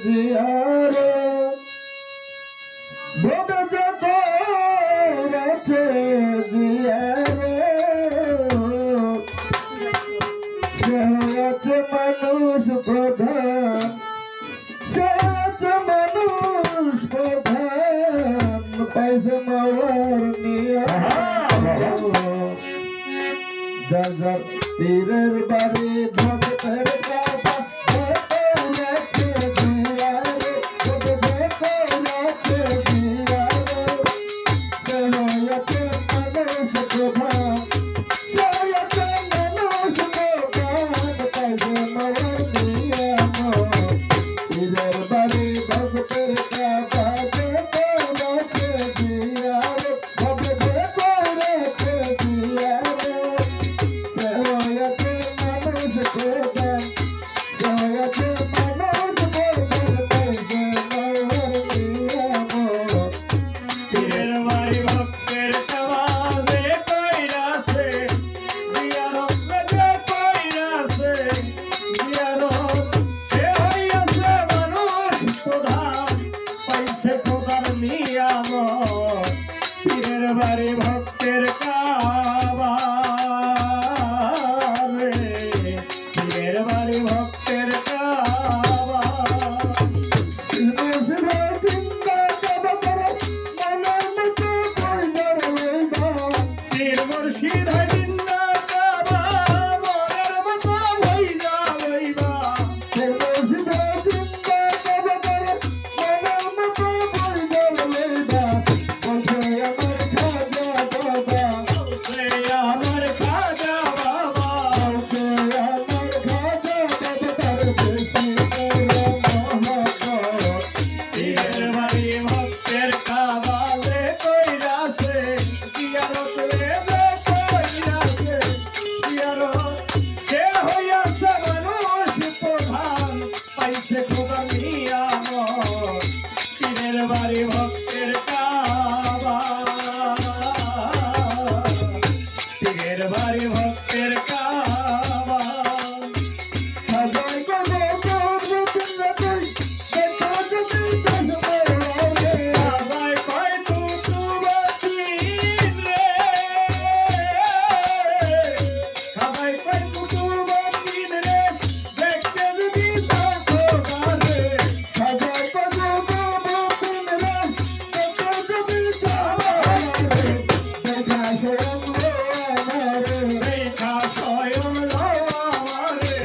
জিয়ারে ভবে যত আছে জিয়ারে সে আছে মানুষ প্রধান সে আছে মানুষ প্রধান পাইছে মাওয়ার নিয়া যার যার পীরের বাড়ি ভক্তের কাবা রাখে জিয়ারে ভবে যত রাখে জিয়ারে সে আছে মানুষ প্রধান সে আছে মানুষ প্রধান পাইছে মাওয়ার নিয়া পীরের বাড়ি ভক্তের কাবা রাখে জিয়ারে ভবে যত রাখে জিয়ারে বাড়ি ভক্তের কাবা পীরের বাড়ি ভক্তের কাবা পীর মুর্শিদ জিন্দা কাবা মনের মতো হইয়া লইবা আমার খাজা বাবা পীরের বাড়ি ভক্তের কাবা রে কইরাছে জিয়ারত রে কইরাছে জিয়ারত সে হইয়াছে মানুষ প্রধান পাইছে খোদা নিয়ামত পীরের বাড়ি ভক্তের কাবা পীরের বাড়ি ভক্তের কাবা সবাই কয় তুতুবাতি রে সবাই কয় তুতুবাতি রে দেখতে যদি থাকো গারে দেখা স্বয়ং আমারে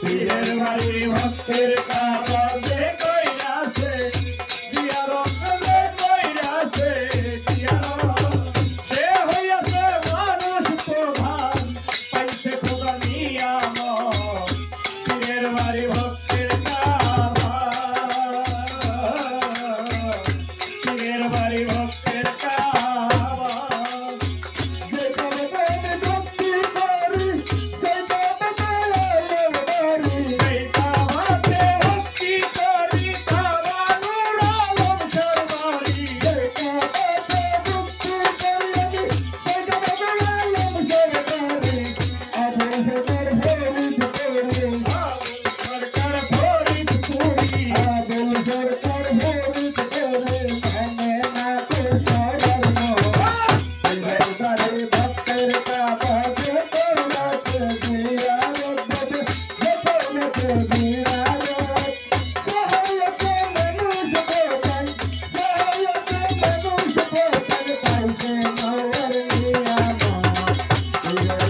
পীরের বাড়ি ভক্তের কাবা যে কইরাছে জিয়ারত রে কইরাছে জিয়ারত সে হইয়াছে মানুষ প্রধান পাইছে খোদা নিয়ামত পীরের বাড়ি ভক্তের কাবা পীরের বাড়ি ভক্তের কাবা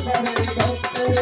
দরবারে ভক্তের